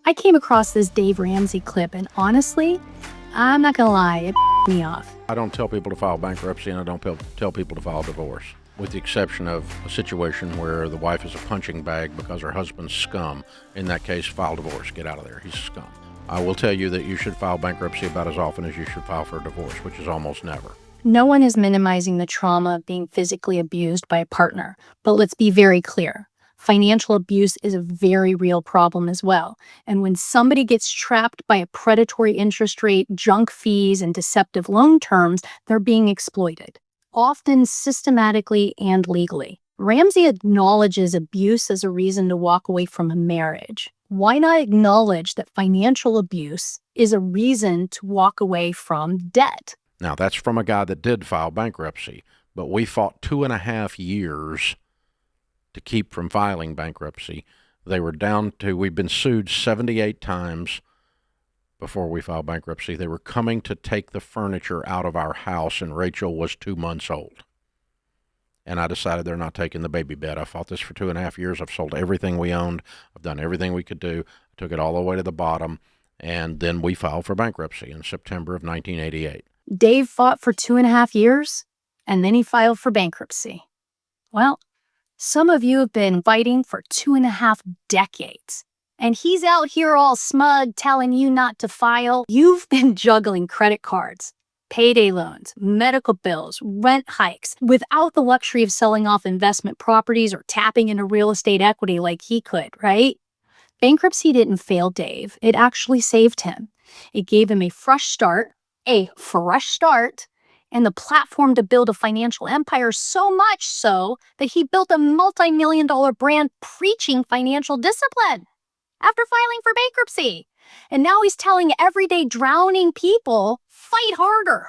I came across this Dave Ramsey clip, and I'm not gonna lie, it pissed me off. I don't tell people to file bankruptcy, and I don't tell people to file divorce, with the exception of a situation where the wife is a punching bag because her husband's scum. In that case, file divorce. Get out of there. He's scum. I will tell you that you should file bankruptcy about as often as you should file for a divorce, which is almost never. No one is minimizing the trauma of being physically abused by a partner, but let's be very clear. Financial abuse is a very real problem as well. And when somebody gets trapped by a predatory interest rate, junk fees, and deceptive loan terms, they're being exploited, often systematically and legally. Ramsey acknowledges abuse as a reason to walk away from a marriage. Why not acknowledge that financial abuse is a reason to walk away from debt? Now, that's from a guy that did file bankruptcy, but we fought 2.5 years to keep from filing bankruptcy. They were down to, we've been sued 78 times before we filed bankruptcy. They were coming to take the furniture out of our house, and Rachel was 2 months old. And I decided they're not taking the baby bed. I fought this for 2.5 years. I've sold everything we owned. I've done everything we could do. I took it all the way to the bottom, and then we filed for bankruptcy in September of 1988. Dave fought for 2.5 years, and then he filed for bankruptcy. Well, some of you have been fighting for 2.5 decades, and he's out here all smug telling you not to file. You've been juggling credit cards, payday loans, medical bills, rent hikes, without the luxury of selling off investment properties or tapping into real estate equity like he could, right? Bankruptcy didn't fail Dave. It actually saved him. It gave him a fresh start, and the platform to build a financial empire, so much so that he built a multi-million-dollar brand preaching financial discipline after filing for bankruptcy. And now he's telling everyday drowning people, fight harder.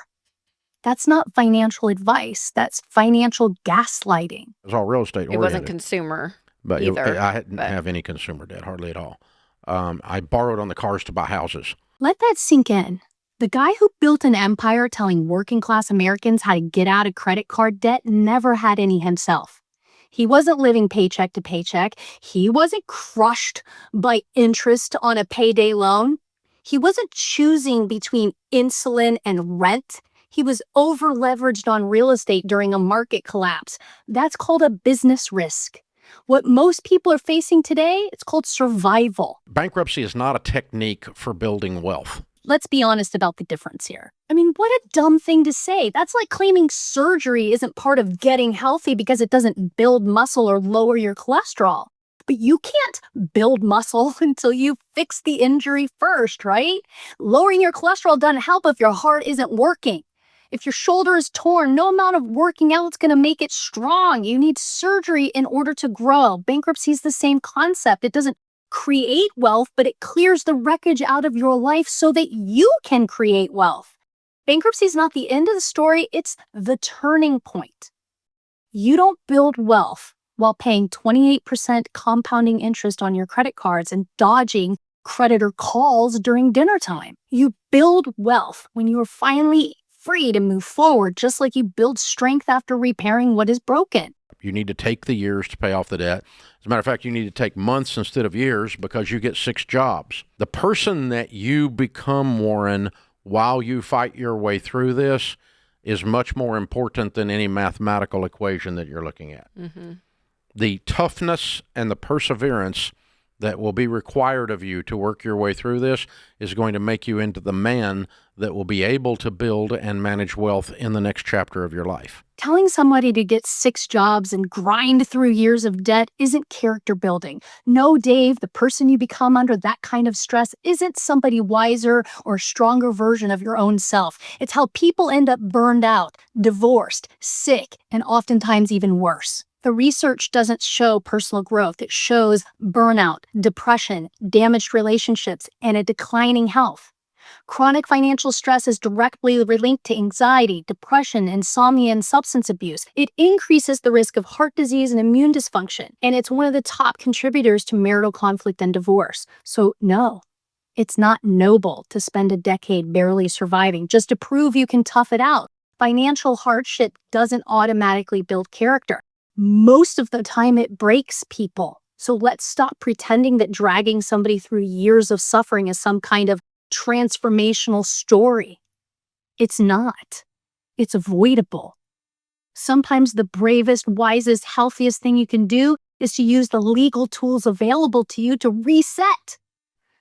That's not financial advice. That's financial gaslighting. It was all real estate oriented. It wasn't consumer but either. I didn't have any consumer debt, hardly at all. I borrowed on the cars to buy houses. Let that sink in. The guy who built an empire telling working-class Americans how to get out of credit card debt never had any himself. He wasn't living paycheck to paycheck. He wasn't crushed by interest on a payday loan. He wasn't choosing between insulin and rent. He was over-leveraged on real estate during a market collapse. That's called a business risk. What most people are facing today, it's called survival. Bankruptcy is not a technique for building wealth. Let's be honest about the difference here. I mean, what a dumb thing to say. That's like claiming surgery isn't part of getting healthy because it doesn't build muscle or lower your cholesterol. But you can't build muscle until you fix the injury first, right? Lowering your cholesterol doesn't help if your heart isn't working. If your shoulder is torn, no amount of working out is going to make it strong. You need surgery in order to grow. Bankruptcy is the same concept. It doesn't create wealth, but it clears the wreckage out of your life so that you can create wealth. Bankruptcy is not the end of the story, it's the turning point. You don't build wealth while paying 28% compounding interest on your credit cards and dodging creditor calls during dinner time. You build wealth when you are finally free to move forward, just like you build strength after repairing what is broken. You need to take the years to pay off the debt. As a matter of fact, you need to take months instead of years because you get 6 jobs. The person that you become, Warren, while you fight your way through this is much more important than any mathematical equation that you're looking at. Mm-hmm. The toughness and the perseverance that will be required of you to work your way through this is going to make you into the man that will be able to build and manage wealth in the next chapter of your life. Telling somebody to get 6 jobs and grind through years of debt isn't character building. No, Dave, the person you become under that kind of stress isn't somebody wiser or stronger version of your own self. It's how people end up burned out, divorced, sick, and oftentimes even worse. The research doesn't show personal growth. It shows burnout, depression, damaged relationships, and a declining health. Chronic financial stress is directly linked to anxiety, depression, insomnia, and substance abuse. It increases the risk of heart disease and immune dysfunction, and it's one of the top contributors to marital conflict and divorce. So no, it's not noble to spend a decade barely surviving just to prove you can tough it out. Financial hardship doesn't automatically build character. Most of the time it breaks people. So let's stop pretending that dragging somebody through years of suffering is some kind of transformational story. It's not. It's avoidable. Sometimes the bravest, wisest, healthiest thing you can do is to use the legal tools available to you to reset.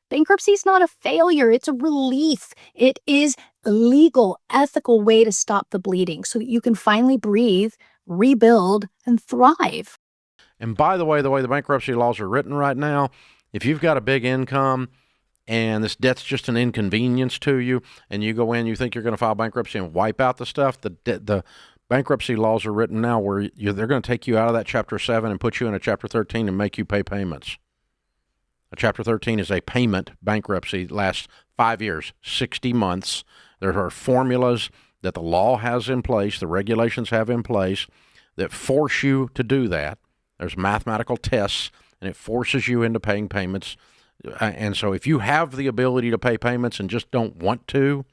Bankruptcy is not a failure, it's a relief. It is a legal, ethical way to stop the bleeding so that you can finally breathe, rebuild, and thrive. And by the way the bankruptcy laws are written right now, if you've got a big income and this debt's just an inconvenience to you, and you go in, you think you're going to file bankruptcy and wipe out the stuff, the bankruptcy laws are written now where they're going to take you out of that Chapter 7 and put you in a Chapter 13 and make you pay payments. A Chapter 13 is a payment bankruptcy. It lasts 5 years, 60 months. There are formulas that the law has in place, the regulations have in place, that force you to do that. There's mathematical tests, and it forces you into paying payments. And so if you have the ability to pay payments and just don't want to,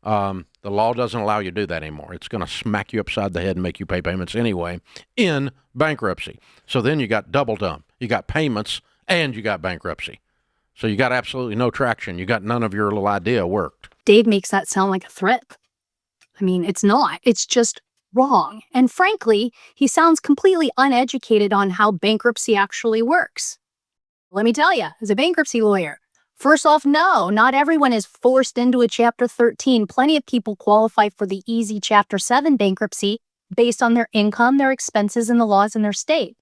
the law doesn't allow you to do that anymore. It's going to smack you upside the head and make you pay payments anyway in bankruptcy. So then you got double dump. You got payments and you got bankruptcy. So you got absolutely no traction. You got none of your little idea worked. Dave makes that sound like a threat. I mean, it's not. It's just wrong. And frankly, he sounds completely uneducated on how bankruptcy actually works. Let me tell you, as a bankruptcy lawyer, first off, no, not everyone is forced into a Chapter 13. Plenty of people qualify for the easy Chapter 7 bankruptcy based on their income, their expenses, and the laws in their state.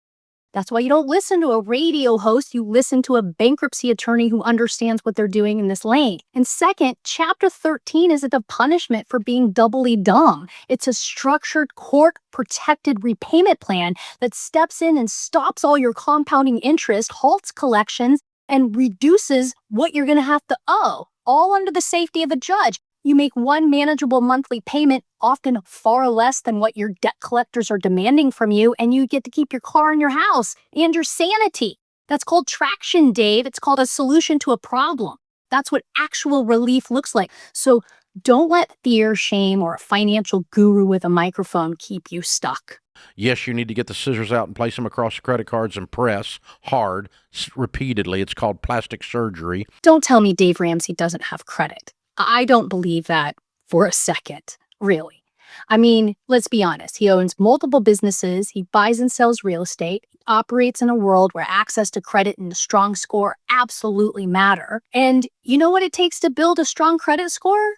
That's why you don't listen to a radio host, you listen to a bankruptcy attorney who understands what they're doing in this lane. And second, Chapter 13 isn't a punishment for being doubly dumb. It's a structured, court-protected repayment plan that steps in and stops all your compounding interest, halts collections, and reduces what you're going to have to owe, all under the safety of a judge. You make one manageable monthly payment, often far less than what your debt collectors are demanding from you, and you get to keep your car and your house and your sanity. That's called traction, Dave. It's called a solution to a problem. That's what actual relief looks like. So don't let fear, shame, or a financial guru with a microphone keep you stuck. Yes, you need to get the scissors out and place them across the credit cards and press hard repeatedly. It's called plastic surgery. Don't tell me Dave Ramsey doesn't have credit. I don't believe that for a second, really. I mean, let's be honest. He owns multiple businesses. He buys and sells real estate. He operates in a world where access to credit and a strong score absolutely matter. And you know what it takes to build a strong credit score?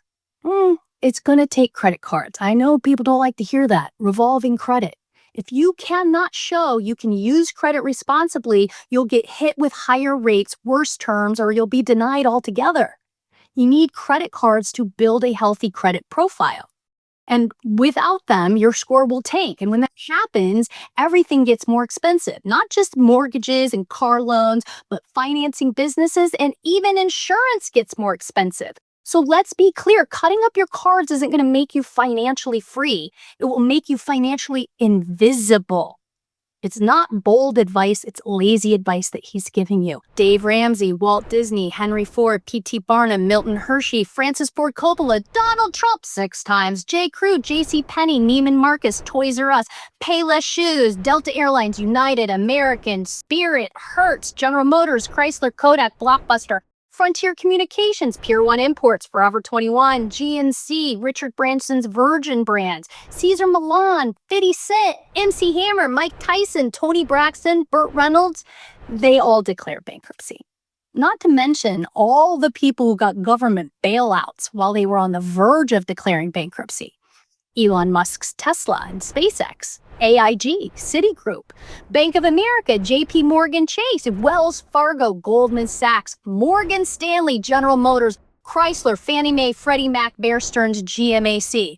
It's going to take credit cards. I know people don't like to hear that. Revolving credit. If you cannot show you can use credit responsibly, you'll get hit with higher rates, worse terms, or you'll be denied altogether. You need credit cards to build a healthy credit profile. And without them, your score will tank. And when that happens, everything gets more expensive. Not just mortgages and car loans, but financing businesses and even insurance gets more expensive. So let's be clear, cutting up your cards isn't going to make you financially free. It will make you financially invisible. It's not bold advice, it's lazy advice that he's giving you. Dave Ramsey, Walt Disney, Henry Ford, P.T. Barnum, Milton Hershey, Francis Ford Coppola, Donald Trump 6 times, J. Crew, J.C. Penney, Neiman Marcus, Toys R Us, Payless Shoes, Delta Airlines, United, American, Spirit, Hertz, General Motors, Chrysler, Kodak, Blockbuster, Frontier Communications, Pier 1 Imports, Forever 21, GNC, Richard Branson's Virgin Brands, Cesar Millan, 50 Cent, MC Hammer, Mike Tyson, Tony Braxton, Burt Reynolds, they all declare bankruptcy. Not to mention all the people who got government bailouts while they were on the verge of declaring bankruptcy. Elon Musk's Tesla and SpaceX, AIG, Citigroup, Bank of America, JP Morgan Chase, Wells Fargo, Goldman Sachs, Morgan Stanley, General Motors, Chrysler, Fannie Mae, Freddie Mac, Bear Stearns, GMAC.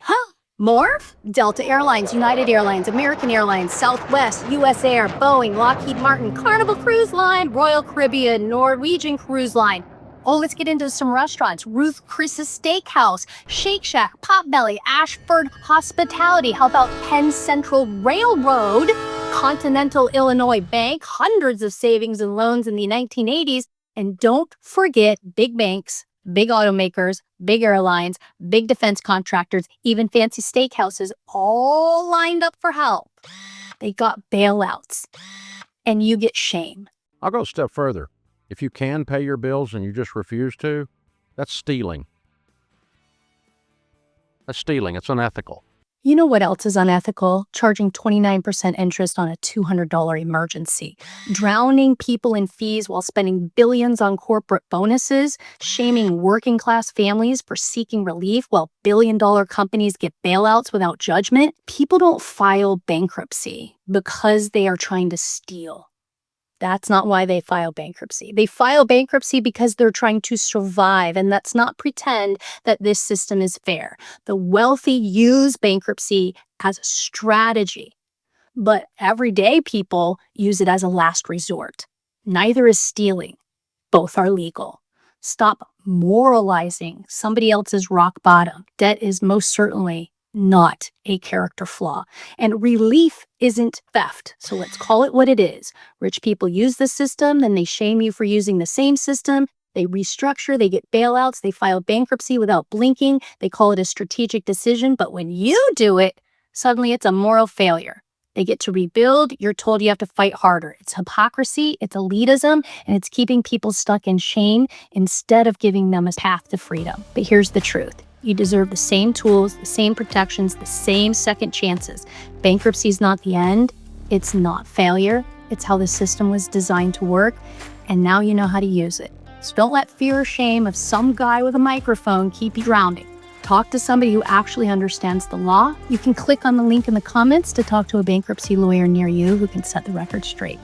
More? Delta Airlines, United Airlines, American Airlines, Southwest, US Air, Boeing, Lockheed Martin, Carnival Cruise Line, Royal Caribbean, Norwegian Cruise Line. Oh, let's get into some restaurants. Ruth Chris's Steakhouse, Shake Shack, Potbelly, Ashford Hospitality. How about Penn Central Railroad, Continental Illinois Bank, hundreds of savings and loans in the 1980s. And don't forget big banks, big automakers, big airlines, big defense contractors, even fancy steakhouses, all lined up for help. They got bailouts. And you get shame. I'll go a step further. If you can pay your bills and you just refuse to, that's stealing. That's stealing. It's unethical. You know what else is unethical? Charging 29% interest on a $200 emergency. Drowning people in fees while spending billions on corporate bonuses. Shaming working class families for seeking relief while billion-dollar companies get bailouts without judgment. People don't file bankruptcy because they are trying to steal. That's not why they file bankruptcy. They file bankruptcy because they're trying to survive, and let's not pretend that this system is fair. The wealthy use bankruptcy as a strategy, but everyday people use it as a last resort. Neither is stealing. Both are legal. Stop moralizing somebody else's rock bottom. Debt is most certainly not a character flaw. And relief isn't theft. So let's call it what it is. Rich people use the system, then they shame you for using the same system. They restructure, they get bailouts, they file bankruptcy without blinking. They call it a strategic decision. But when you do it, suddenly it's a moral failure. They get to rebuild. You're told you have to fight harder. It's hypocrisy, it's elitism, and it's keeping people stuck in shame instead of giving them a path to freedom. But here's the truth. You deserve the same tools, the same protections, the same second chances. Bankruptcy is not the end. It's not failure. It's how the system was designed to work, and now you know how to use it. So don't let fear or shame of some guy with a microphone keep you drowning. Talk to somebody who actually understands the law. You can click on the link in the comments to talk to a bankruptcy lawyer near you who can set the record straight.